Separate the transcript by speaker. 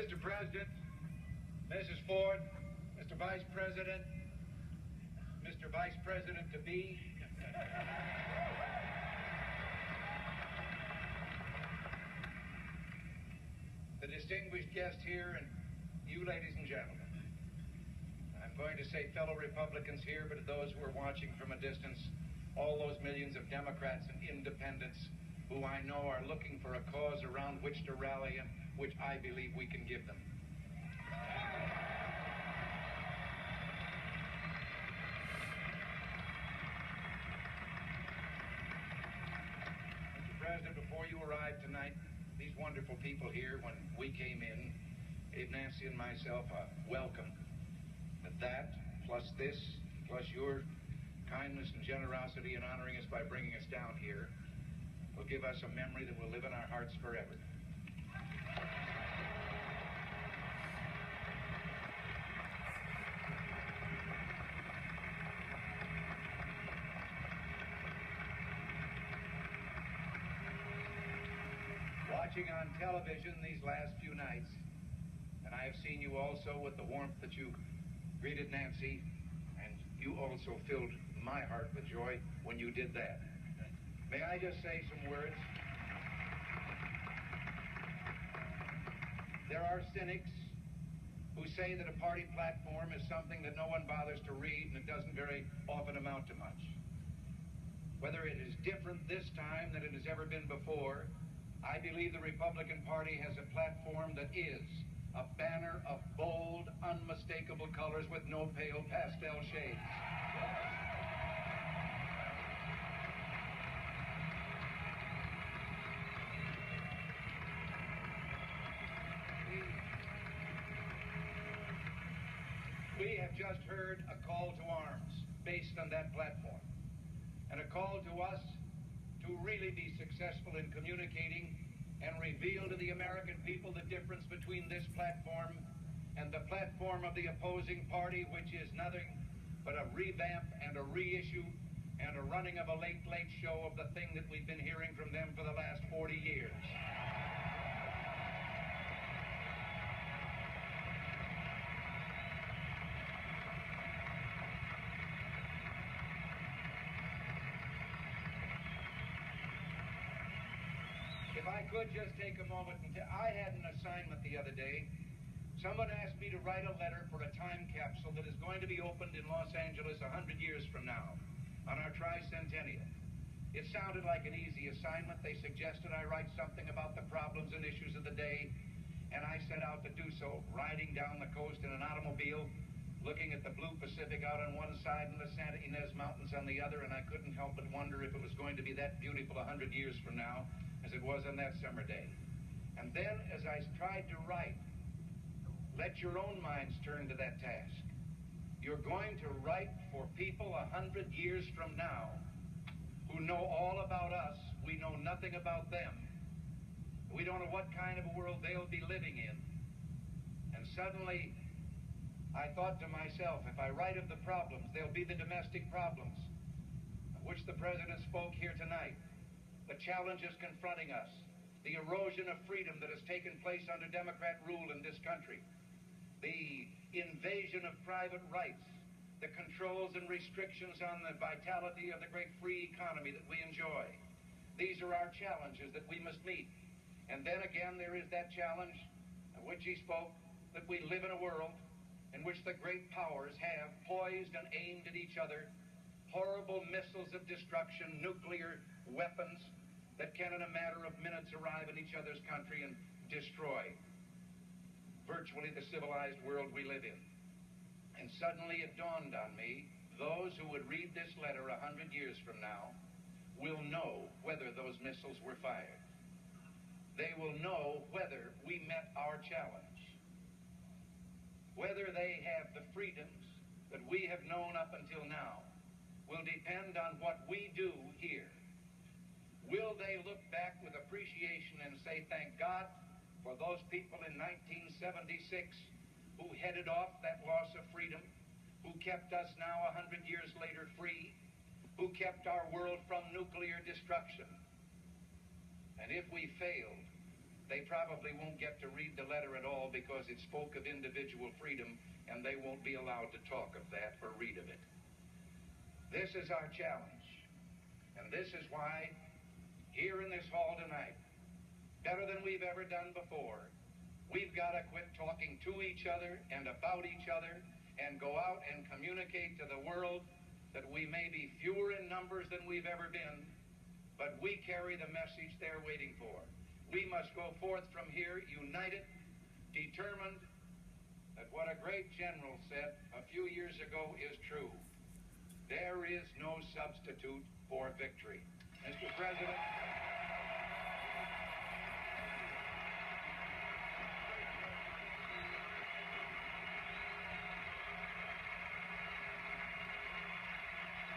Speaker 1: Mr. President, Mrs. Ford, Mr. Vice President, Mr. Vice President-to-be, the distinguished guest here, and you, ladies and gentlemen. I'm going to say fellow Republicans here, but to those who are watching from a distance, all those millions of Democrats and independents who I know are looking for a cause around which to rally and which I believe we can give them. Mr. President, before you arrived tonight, these wonderful people here, when we came in, gave Nancy and myself a welcome. But that, plus this, plus your kindness and generosity in honoring us by bringing us down here, will give us a memory that will live in our hearts forever. Watching on television these last few nights, and I have seen you also with the warmth that you greeted Nancy, and you also filled my heart with joy when you did that. May I just say some words? There are cynics who say that a party platform is something that no one bothers to read and it doesn't very often amount to much. Whether it is different this time than it has ever been before, I believe the Republican Party has a platform that is a banner of bold, unmistakable colors with no pale pastel shades. We have just heard a call to arms based on that platform, and a call to us to really be successful in communicating and reveal to the American people the difference between this platform and the platform of the opposing party, which is nothing but a revamp and a reissue and a running of a late show of the thing that we've been hearing from them for the last 40 years. If I could just take a moment and I had an assignment the other day. Someone asked me to write a letter for a time capsule that is going to be opened in Los Angeles 100 years from now on our tricentennial. It sounded like an easy assignment. They suggested I write something about the problems and issues of the day, and I set out to do so, riding down the coast in an automobile, looking at the blue Pacific out on one side and the Santa Ynez Mountains on the other, and I couldn't help but wonder if it was going to be that beautiful 100 years from now as it was on that summer day. And then, as I tried to write, let your own minds turn to that task. You're going to write for people 100 years from now who know all about us. We know nothing about them. We don't know what kind of a world they'll be living in. And suddenly, I thought to myself, if I write of the problems, they'll be the domestic problems of which the President spoke here tonight. The challenges confronting us, the erosion of freedom that has taken place under Democrat rule in this country, the invasion of private rights, the controls and restrictions on the vitality of the great free economy that we enjoy. These are our challenges that we must meet. And then again, there is that challenge of which he spoke, that we live in a world in which the great powers have poised and aimed at each other horrible missiles of destruction, nuclear weapons that can in a matter of minutes arrive in each other's country and destroy virtually the civilized world we live in. And suddenly it dawned on me, those who would read this letter 100 years from now will know whether those missiles were fired. They will know whether we met our challenge, whether they have the freedoms that we have known up until now will depend on what we do here. Will they look back with appreciation and say, thank God for those people in 1976 who headed off that loss of freedom, who kept us now 100 years later free, who kept our world from nuclear destruction? And if we failed, They probably won't get to read the letter at all because it spoke of individual freedom, and they won't be allowed to talk of that or read of it. This is our challenge, and this is why, here in this hall tonight, better than we've ever done before, we've got to quit talking to each other and about each other and go out and communicate to the world that we may be fewer in numbers than we've ever been, but we carry the message they're waiting for. We must go forth from here united, determined that what a great general said a few years ago is true. There is no substitute for victory. Mr. President,